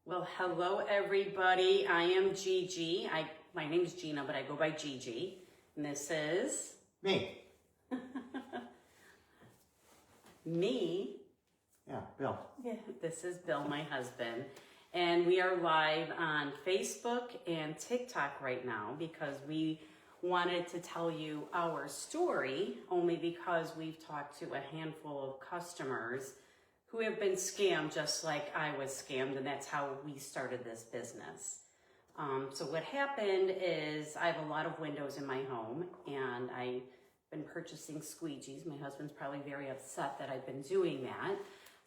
Well, hello everybody. I am Gigi. My name is Gina, but I go by Gigi. And this is me. me. Yeah, Bill. Yeah, this is Bill, my husband. And we are live on Facebook and TikTok right now because we wanted to tell you our story only because we've talked to a handful of customers who have been scammed just like I was scammed, and that's how we started this business. So what happened is I have a lot of windows in my home, and I've been purchasing squeegees. My husband's probably very upset that I've been doing that,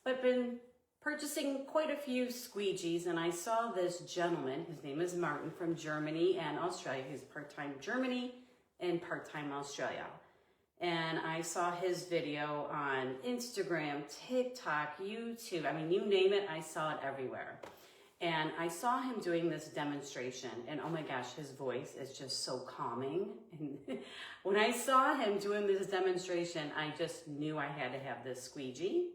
but been purchasing quite a few squeegees, and I saw this gentleman, his name is Martin, from Germany and Australia. He's part-time Germany and part-time Australia. And I saw his video on Instagram, TikTok, YouTube. I mean, you name it, I saw it everywhere. And I saw him doing this demonstration, and oh my gosh, his voice is just so calming. And when I saw him doing this demonstration, I just knew I had to have this squeegee.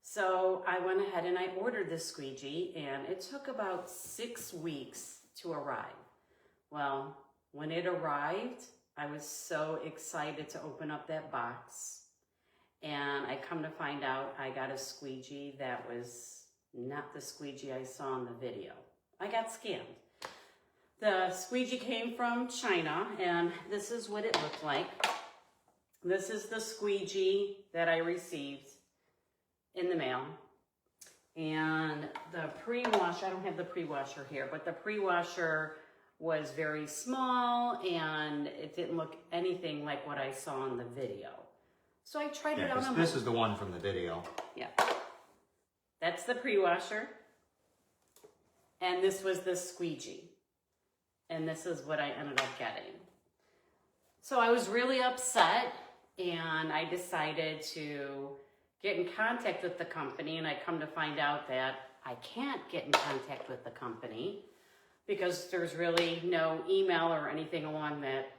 So I went ahead and I ordered this squeegee, and it took about 6 weeks to arrive. Well, when it arrived, I was so excited to open up that box, and I come to find out I got a squeegee that was not the squeegee I saw in the video. I got scammed. The squeegee came from China, and this is what it looked like. This is the squeegee that I received in the mail. And the pre-washer, I don't have the pre-washer here, but the pre-washer was very small, and it didn't look anything like what I saw in the video. So I tried it out on this is the one from the video. Yeah. That's the pre-washer. And this was the squeegee. And this is what I ended up getting. So I was really upset, and I decided to get in contact with the company, and I come to find out that I can't get in contact with the company because there's really no email or anything along that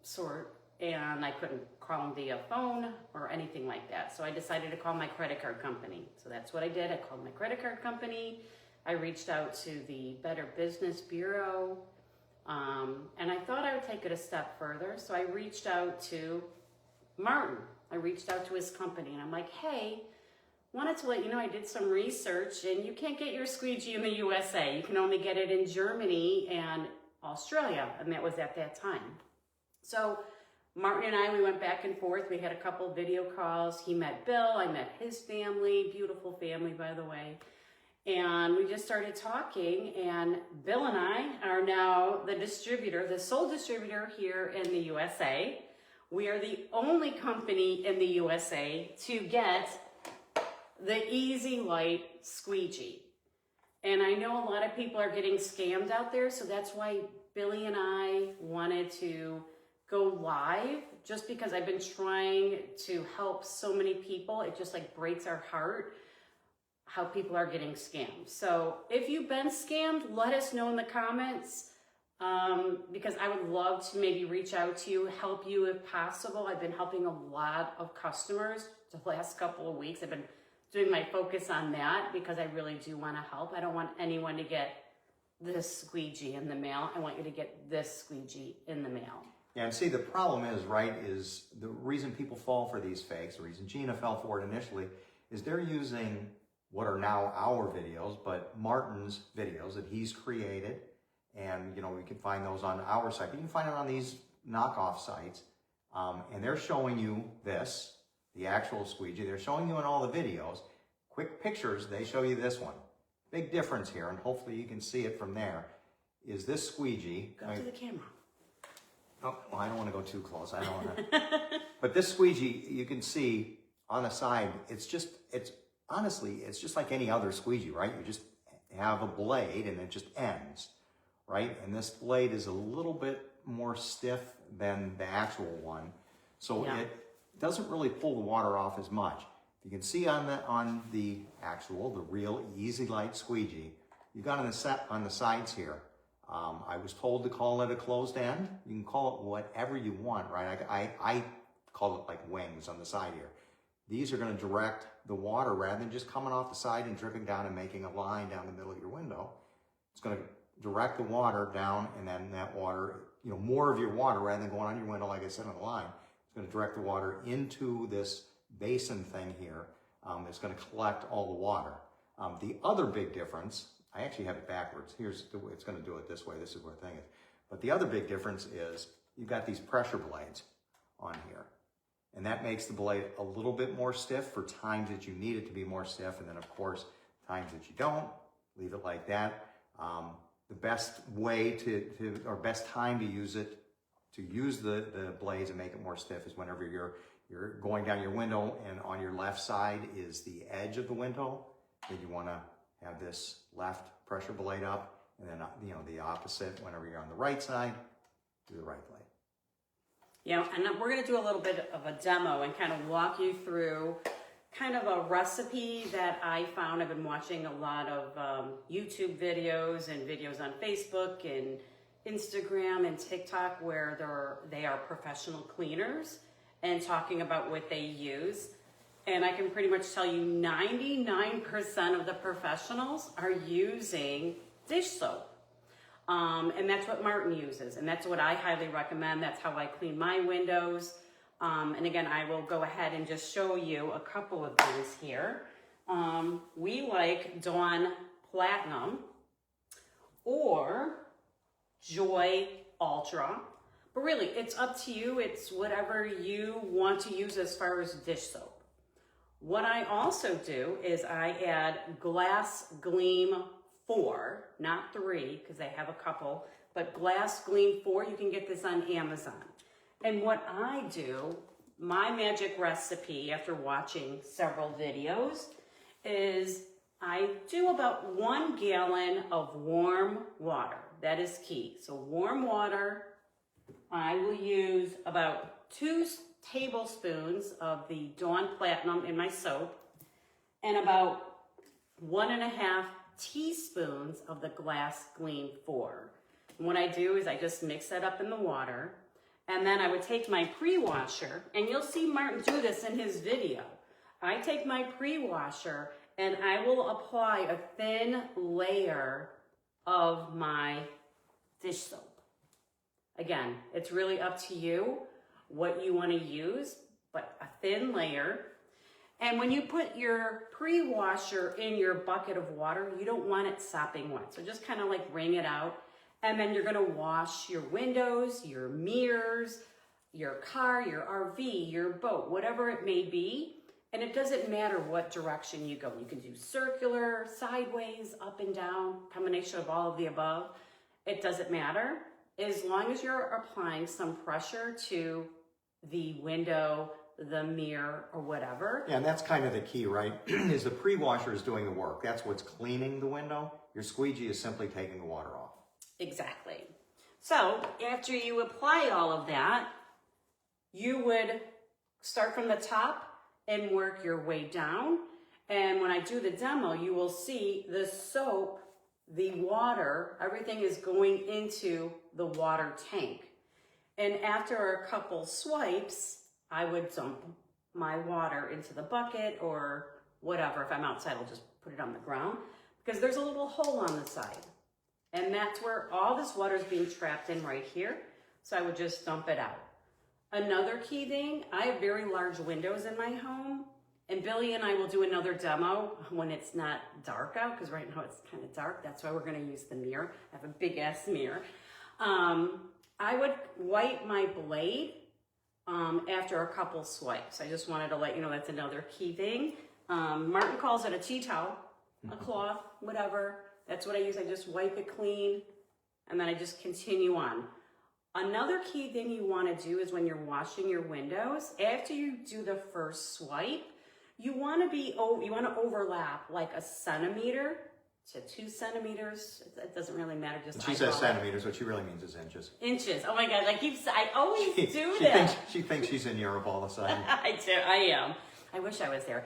sort, and I couldn't call them via phone or anything like that. So I decided to call my credit card company. So that's what I did. I called my credit card company. I reached out to the Better Business Bureau, and I thought I would take it a step further. So I reached out to Martin. I reached out to his company, and I'm like, hey, wanted to let you know I did some research, and you can't get your squeegee in the USA. You can only get it in Germany and Australia, and that was at that time. So Martin and I, we went back and forth. We had a couple video calls. He met Bill. I met his family. Beautiful family, by the way. And we just started talking, and Bill and I are now the distributor, the sole distributor here in the USA. We are the only company in the USA to get the EasyLIGHT squeegee. And I know a lot of people are getting scammed out there, so that's why Billy and I wanted to go live, just because I've been trying to help so many people. It just like breaks our heart how people are getting scammed. So if you've been scammed, let us know in the comments, because I would love to maybe reach out to you, help you if possible. I've been helping a lot of customers the last couple of weeks. I've been doing my focus on that because I really do want to help. I don't want anyone to get this squeegee in the mail. I want you to get this squeegee in the mail. Yeah, and see, the problem is, right, is the reason people fall for these fakes, the reason Gina fell for it initially, is they're using what are now our videos, but Martin's videos that he's created. And, you know, we can find those on our site. But you can find it on these knockoff sites. And they're showing you this, the actual squeegee. They're showing you in all the videos. Quick pictures, they show you this one. Big difference here, and hopefully you can see it from there, is this squeegee. Go to the camera. Oh, well, I don't want to go too close. I don't want to. But this squeegee, you can see on the side, honestly, it's just like any other squeegee, right? You just have a blade and it just ends, right? And this blade is a little bit more stiff than the actual one. So yeah, it doesn't really pull the water off as much. You can see on the real EasyLIGHT squeegee, you got on the sides here. I was told to call it a closed end. You can call it whatever you want, right? I call it like wings on the side here. these are going to direct the water rather than just coming off the side and dripping down and making a line down the middle of your window. It's going to direct the water down, and then that water, you know, more of your water rather than going on your window, like I said, on the line. It's going to direct the water into this basin thing here. It's going to collect all the water. The other big difference, I actually have it backwards. It's going to do it this way. This is where the thing is. But the other big difference is you've got these pressure blades on here. And that makes the blade a little bit more stiff for times that you need it to be more stiff. And then, of course, times that you don't, leave it like that. The best way or best time to use the blades and make it more stiff is whenever you're going down your window and on your left side is the edge of the window. Then you want to have this left pressure blade up, and then, you know, the opposite whenever you're on the right side, do the right blade. Yeah, and we're going to do a little bit of a demo and kind of walk you through kind of a recipe that I found. I've been watching a lot of YouTube videos and videos on Facebook and Instagram and TikTok where they are professional cleaners and talking about what they use. And I can pretty much tell you 99% of the professionals are using dish soap. And that's what Martin uses. And that's what I highly recommend. That's how I clean my windows. And again, I will go ahead and just show you a couple of things here. We like Dawn Platinum or Joy Ultra. But really, it's up to you. It's whatever you want to use as far as dish soap. What I also do is I add Glass Gleam 4, not 3, because I have a couple, but Glass Gleam 4, you can get this on Amazon. And what I do, my magic recipe after watching several videos, is I do about 1 gallon of warm water. That is key. So warm water, I will use about 2 tablespoons of the Dawn Platinum in my soap and about 1.5 teaspoons of the Glass Gleam 4. And what I do is I just mix that up in the water, and then I would take my pre-washer, and you'll see Martin do this in his video. I take my pre-washer and I will apply a thin layer of my dish soap. Again, it's really up to you what you want to use, but a thin layer. And when you put your pre-washer in your bucket of water, you don't want it sopping wet. So just kind of like wring it out. And then you're going to wash your windows, your mirrors, your car, your RV, your boat, whatever it may be. And it doesn't matter what direction you go. You can do circular, sideways, up and down, combination of all of the above. It doesn't matter. As long as you're applying some pressure to the window, the mirror, or whatever. Yeah, and that's kind of the key, right? Is the pre-washer is doing the work. That's what's cleaning the window. Your squeegee is simply taking the water off. Exactly. So after you apply all of that, you would start from the top and work your way down. And when I do the demo, you will see the soap, the water, everything is going into the water tank. And after a couple swipes, I would dump my water into the bucket or whatever. If I'm outside, I'll just put it on the ground because there's a little hole on the side. And that's where all this water is being trapped in right here. So I would just dump it out. Another key thing, I have very large windows in my home. And Billy and I will do another demo when it's not dark out, because right now it's kind of dark. That's why we're going to use the mirror. I have a big ass mirror. I would wipe my blade after a couple swipes. I just wanted to let you know that's another key thing. Martin calls it a tea towel, a cloth, whatever. That's what I use. I just wipe it clean, and then I just continue on. Another key thing you want to do is when you're washing your windows, after you do the first swipe, you want to overlap like 1 centimeter to 2 centimeters. It doesn't really matter. Just she says centimeters. What she really means is inches. Inches. Oh my God! I always do that. She thinks she's in Europe all of a sudden. I do. I am. I wish I was there.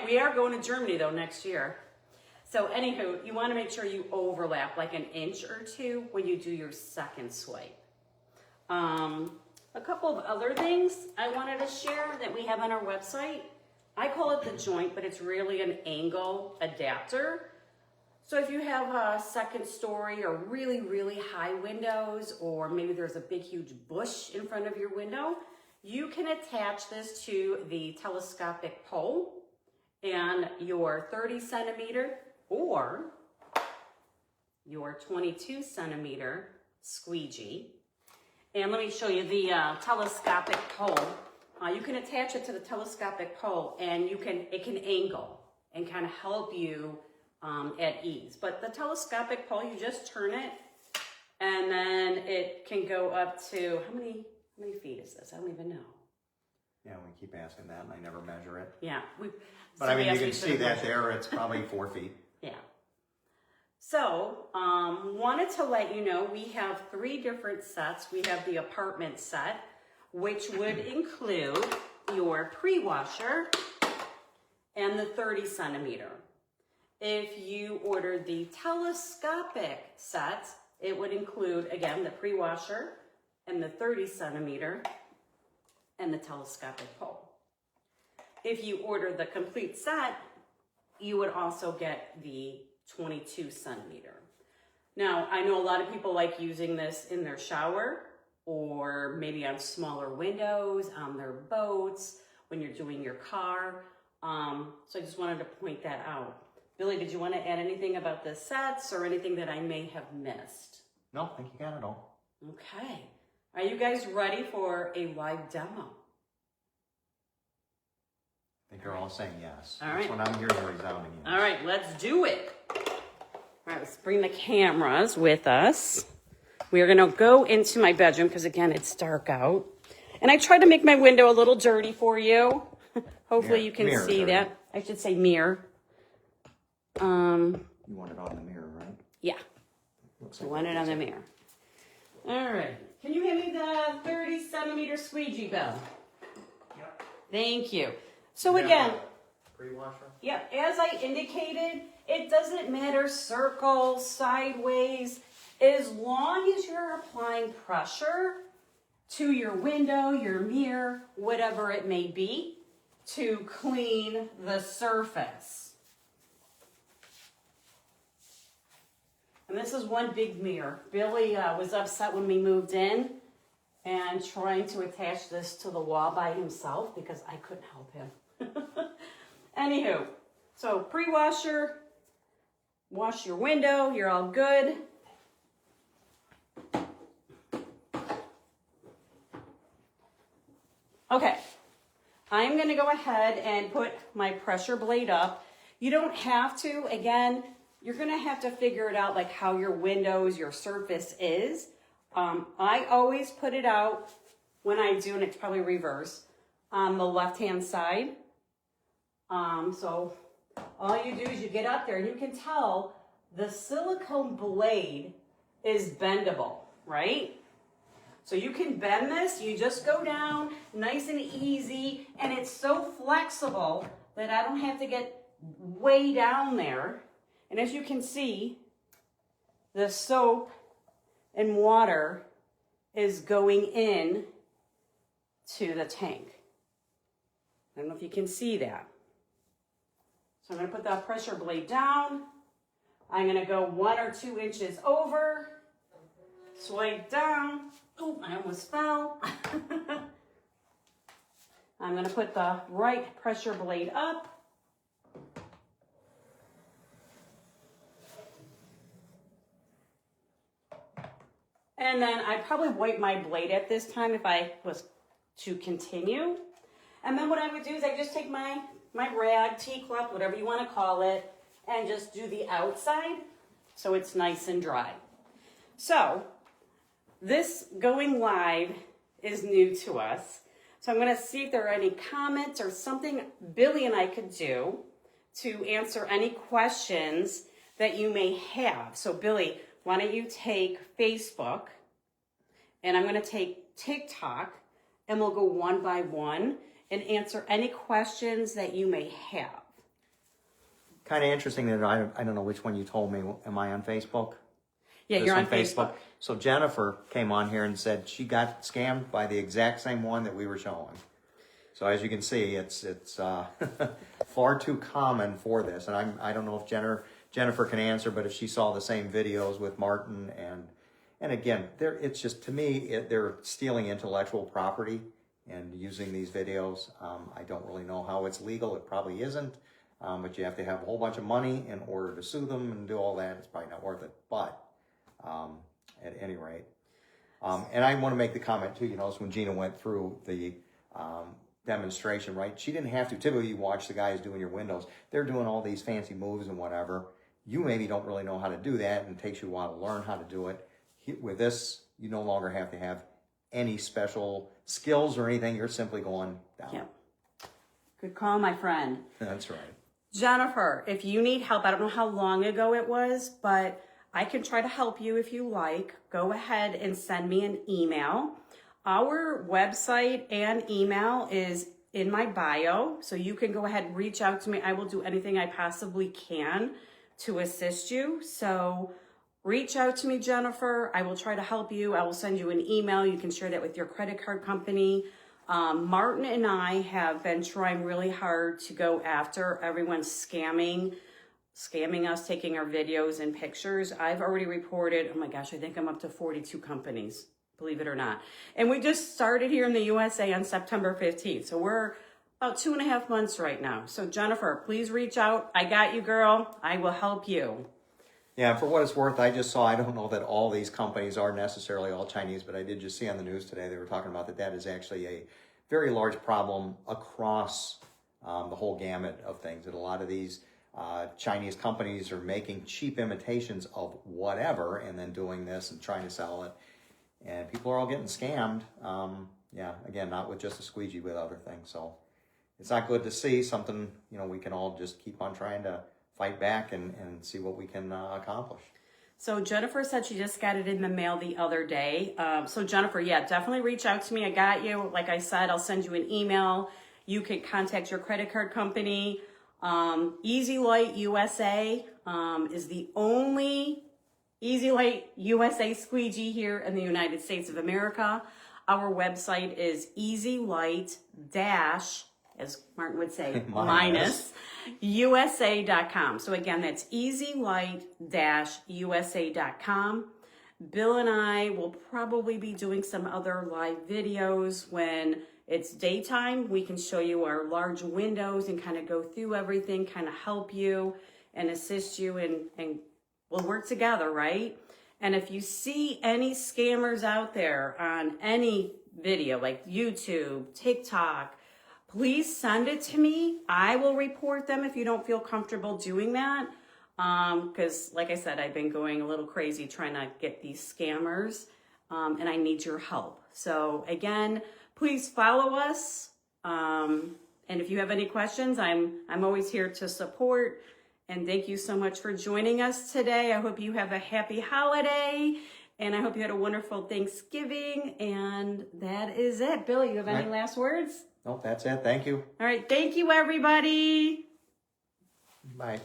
We are going to Germany though next year. So anywho, you want to make sure you overlap like 1 inch or 2 when you do your second swipe. A couple of other things I wanted to share that we have on our website. I call it the joint, but it's really an angle adapter. So if you have a second story or really, really high windows, or maybe there's a big, huge bush in front of your window, you can attach this to the telescopic pole and your 30 centimeter or your 22 centimeter squeegee. And let me show you the telescopic pole. You can attach it to the telescopic pole, and it can angle and kind of help you at ease. But the telescopic pole, you just turn it, and then it can go up to, how many feet is this? I don't even know. Yeah, we keep asking that, and I never measure it. Yeah. But I mean, you can see that there, it's probably 4 feet. Yeah. So, wanted to let you know we have 3 different sets. We have the apartment set, which would include your pre-washer and the 30 centimeter. If you order the telescopic set, it would include, again, the pre-washer and the 30 centimeter and the telescopic pole. If you order the complete set, you would also get the 22 centimeter. Now, I know a lot of people like using this in their shower or maybe on smaller windows, on their boats, when you're doing your car. So I just wanted to point that out. Billy, did you want to add anything about the sets or anything that I may have missed? No, I think you got it all. Okay. Are you guys ready for a live demo? I think they're all saying yes. All right. That's what I'm hearing, a resounding yes. All right, let's do it. All right, let's bring the cameras with us. We are going to go into my bedroom because, again, it's dark out. And I tried to make my window a little dirty for you. Hopefully you can see dirty. that. I should say mirror. You want it on the mirror, right? Yeah, Looks I like want it on the mirror. All right. Can you hand me the 30 centimeter squeegee, Bill? Yep. Thank you. So again, Pre-washer? yeah, as I indicated, it doesn't matter circle, sideways, as long as you're applying pressure to your window, your mirror, whatever it may be, to clean the surface. And this is one big mirror. Billy was upset when we moved in and trying to attach this to the wall by himself because I couldn't help him. Anywho, so pre-washer, wash your window, you're all good. Okay, I'm gonna go ahead and put my pressure blade up. You don't have to, again, you're gonna have to figure it out like how your windows, your surface is. I always put it out when I do, and it's probably reverse, on the left-hand side. So all you do is you get up there and you can tell the silicone blade is bendable, right? So you can bend this, you just go down nice and easy, and it's so flexible that I don't have to get way down there. And as you can see, the soap and water is going in to the tank. I don't know if you can see that. So I'm going to put that pressure blade down. I'm going to go 1 or 2 inches over, swipe down. Oh, I almost fell. I'm going to put the right pressure blade up. And then I probably wipe my blade at this time if I was to continue. And then what I would do is I just take my rag, tea-cloth, whatever you want to call it, and just do the outside so it's nice and dry. So this going live is new to us. So I'm going to see if there are any comments or something Billy and I could do to answer any questions that you may have. So Billy, why don't you take Facebook, and I'm going to take TikTok, and we'll go one by one and answer any questions that you may have. Kind of interesting that I don't know which one you told me. Am I on Facebook? Yeah, you're on Facebook. So Jennifer came on here and said she got scammed by the exact same one that we were showing. So as you can see, it's far too common for this. And I don't know if Jennifer can answer, but if she saw the same videos with Martin and again, it's just, to me, they're stealing intellectual property and using these videos. I don't really know how it's legal. It probably isn't, but you have to have a whole bunch of money in order to sue them and do all that. It's probably not worth it. But at any rate, and I want to make the comment too, you know, when Gina went through the demonstration, right? She didn't have to. Typically, you watch the guys doing your windows. They're doing all these fancy moves and whatever. You maybe don't really know how to do that, and it takes you a while to learn how to do it. With this, you no longer have to have any special skills or anything. You're simply going down. Yeah. Good call, my friend. That's right. Jennifer, if you need help, I don't know how long ago it was, but I can try to help you if you like. Go ahead and send me an email. Our website and email is in my bio, so you can go ahead and reach out to me. I will do anything I possibly can to assist you. So reach out to me, Jennifer. I will try to help you. I will send you an email. You can share that with your credit card company. Martin and I have been trying really hard to go after everyone scamming us, taking our videos and pictures. I've already reported, oh my gosh, I think I'm up to 42 companies, believe it or not. And we just started here in the USA on September 15th. So we're about 2.5 months right now. So Jennifer, please reach out. I got you, girl. I will help you. Yeah, for what it's worth, I just saw, I don't know that all these companies are necessarily all Chinese, but I did just see on the news today, they were talking about that is actually a very large problem across the whole gamut of things. That a lot of these Chinese companies are making cheap imitations of whatever and then doing this and trying to sell it. And people are all getting scammed. Yeah, again, not with just a squeegee, with other things. So it's not good to see something, you know, we can all just keep on trying to fight back and see what we can accomplish. So Jennifer said she just got it in the mail the other day. So Jennifer, yeah, definitely reach out to me. I got you. Like I said, I'll send you an email. You can contact your credit card company. EasyLIGHT USA is the only EasyLIGHT USA squeegee here in the United States of America. Our website is EasyLIGHT as Martin would say, minus USA.com. So again, that's EasyLIGHT-USA.com. Bill and I will probably be doing some other live videos when it's daytime. We can show you our large windows and kind of go through everything, kind of help you and assist you, and we'll work together, right? And if you see any scammers out there on any video, like YouTube, TikTok, please send it to me. I will report them if you don't feel comfortable doing that. Because like I said, I've been going a little crazy trying to get these scammers, and I need your help. So again, please follow us. And if you have any questions, I'm always here to support. And thank you so much for joining us today. I hope you have a happy holiday, and I hope you had a wonderful Thanksgiving. And that is it. Bill, you have any last words? Nope, that's it. Thank you. All right. Thank you, everybody. Bye.